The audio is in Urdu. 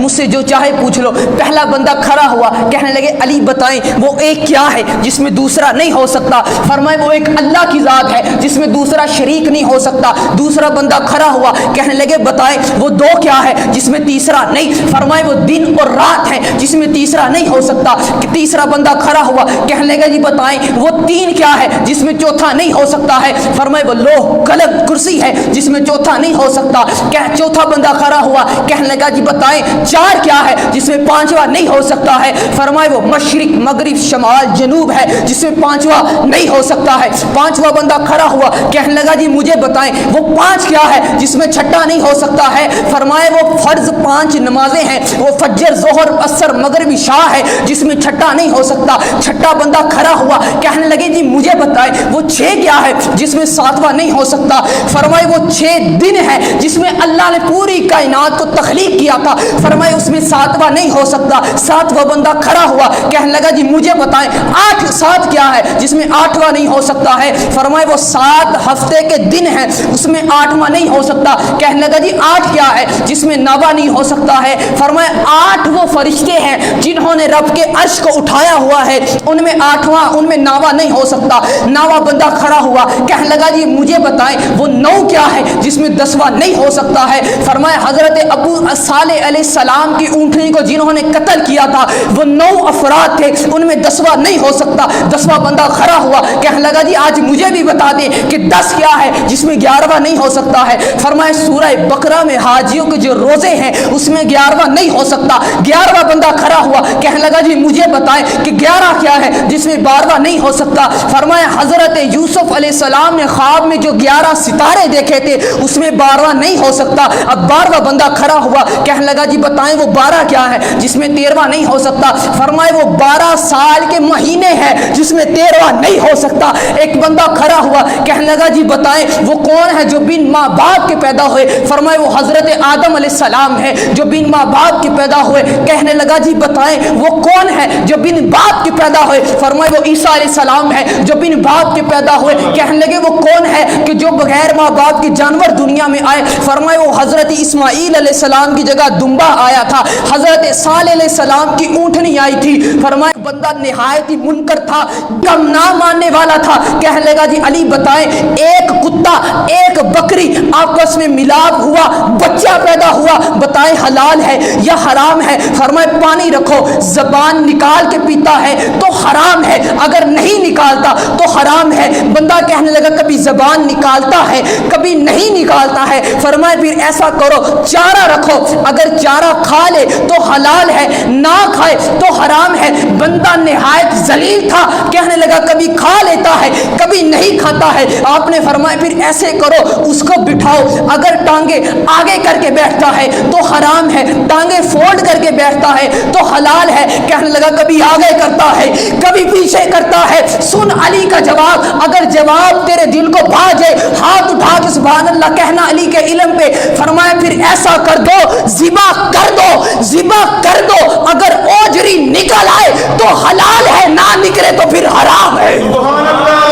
مجھ سے جو چاہے پوچھ لو۔ پہلا بندہ کھڑا ہوا، کہنے لگے علی بتائیں وہ ایک کیا ہے جس میں دوسرا نہیں ہو سکتا؟ فرمائے وہ ایک اللہ کی ذات ہے جس میں دوسرا شریک نہیں ہو سکتا۔ دوسرا بندہ کھڑا ہوا، کہنے لگے بتائیں وہ دو کیا ہے جس میں تیسرا نہیں؟ فرمائے وہ دن اور رات ہے جس میں تیسرا نہیں ہو سکتا۔ تیسرا بندہ کھڑا ہوا، کہنے لگا جی بتائیں وہ تین کیا ہے جس میں چوتھا نہیں ہو سکتا ہے؟ فرمائے وہ لوح قلم کرسی ہے جس میں چوتھا نہیں ہو سکتا۔ چوتھا بندہ کھڑا ہوا، کہنے لگا جی بتائیں چار کیا ہے جس میں پانچواں نہیں ہو سکتا ہے؟ فرمائے وہ مشرق مغرب شمال جنوب ہے جس میں پانچواں نہیں ہو سکتا ہے۔ پانچواں بندہ کھڑا ہوا، کہنے لگا جی مجھے بتائیں وہ پانچ کیا ہے جس میں چھٹا نہیں ہو سکتا ہے؟ فرمائے وہ فرض پانچ نمازیں ہیں، وہ فجر ظہر عصر مغرب عشاء ہے جس میں چھٹا نہیں ہو سکتا۔ چھٹا بندہ کھڑا ہوا، کہنے لگے جی مجھے بتائیں وہ چھ کیا ہے جس میں ساتواں نہیں ہو سکتا؟ فرمائے وہ 6 دن ہے جس میں اللہ نے پوری کائنات کو تخلیق کیا تھا، فرمائے اس میں ساتواں نہیں ہو سکتا۔ ساتواں بندہ کھڑا ہوا، کہنے لگا جی مجھے بتائیں 7 کیا ہے جس میں 8واں نہیں ہو سکتا ہے؟ فرمائے وہ 7 ہفتے کے دن ہیں اس میں 8واں نہیں ہو سکتا۔ کہنے لگا جی 8 کیا ہے جس میں 9واں نہیں ہو سکتا ہے؟ فرمائے 8 وہ فرشتے ہیں جنہوں نے رب کے عرش کو اٹھایا ہوا ہے، ان میں 8واں ان میں 9واں نہیں ہو سکتا۔ 9واں بندہ کھڑا ہوا، کہنے لگا جی مجھے بتائیں وہ 9 کیا ہے جس میں 10واں نہیں ہو سکتا ہے؟ فرمایا حضرت ابو صالح علیہ السلام کی اونٹنی کو جنہوں نے قتل کیا تھا وہ 9 افراد تھے، ان میں 10واں نہیں ہو سکتا۔ 10واں بندہ کھڑا ہوا، کہنے لگا جی آج مجھے بھی بتا دیں کہ 10 کیا ہے جس میں 11واں نہیں ہو سکتا ہے؟ فرمایا سورہ بقرہ میں حاجیوں کے جو روزے ہیں اس میں 11واں نہیں ہو سکتا۔ 11واں بندہ کھڑا ہوا، کہنے لگا جی مجھے بتائیں کہ 11 کیا ہے جس میں 12واں نہیں ہو سکتا؟ فرمایا حضرت یوسف علیہ السلام نے خواب میں جو 11 ستارے دیکھے تھے اس میں 12واں نہیں ہو سکتا۔ اب 12واں بندہ کھڑا ہوا، کہنے لگا جی بتائیں وہ 12 کیا ہے جس میں 13واں نہیں ہو سکتا؟ فرمائے وہ 12 سال کے مہینے ہیں جس میں 13واں نہیں ہو سکتا۔ ایک بندہ کھڑا ہوا، کہنے لگا جی بتائیں وہ کون ہے جو بن ماں باپ کے پیدا ہوئے؟ فرمائے وہ حضرت آدم علیہ السلام ہے جو بن ماں باپ کے پیدا ہوئے۔ کہنے لگا جی بتائیں وہ کون ہے جو بن باپ کے پیدا ہوئے؟ فرمائے وہ عیسیٰ علیہ السلام ہے جو بن باپ کے پیدا ہوئے۔ کہنے لگے وہ کون ہے کہ جو بغیر ماں باپ کے جانور دنیا میں آئے؟ فرمائے وہ حضرت اسماعیل علیہ السلام کی جگہ دمبا آیا تھا، حضرت صالح علیہ السلام کی اونٹنی آئی تھی۔ فرمائے بندہ نہایت ہی منکر تھا، کم نہ ماننے والا تھا۔ کہنے لگا جی علی بتائیں ایک کتا ایک بکری آپس میں ملاپ ہوا، بچہ پیدا ہوا، بتائیں حلال ہے یا حرام ہے؟ فرمائے پانی رکھو، زبان نکال کے پیتا ہے تو حرام ہے، اگر نہیں نکالتا تو حرام ہے۔ بندہ کہنے لگا کبھی زبان نکالتا ہے کبھی نہیں نکالتا ہے۔ فرمائے پھر ایسا کرو چارہ رکھو، اگر چارہ کھا لے تو حلال ہے، نہ کھائے تو حرام ہے۔ بندہ نہایت ذلیل تھا، کہنے لگا کبھی کھا لیتا ہے کبھی نہیں کھاتا ہے۔ آپ نے فرمایا پھر ایسے کرو اس کو بٹھاؤ، اگر ٹانگیں آگے کر کے بیٹھتا ہے تو حرام ہے، ٹانگیں فولڈ کر کے بیٹھتا ہے تو حلال ہے۔ کہنے لگا کبھی آگے کرتا ہے کبھی پیچھے کرتا ہے۔ سن علی کا جواب، اگر جواب تیرے دل کو بھا جائے ہاتھ اٹھا کے سبحان اللہ کہنا علی کے علم پہ۔ فرمایا پھر ایسا کر دو ذبح کر دو، ذبح کر دو، اگر اوجری نکل آئے تو حلال ہے، نہ نکلے تو پھر حرام ہے۔ سبحان اللہ۔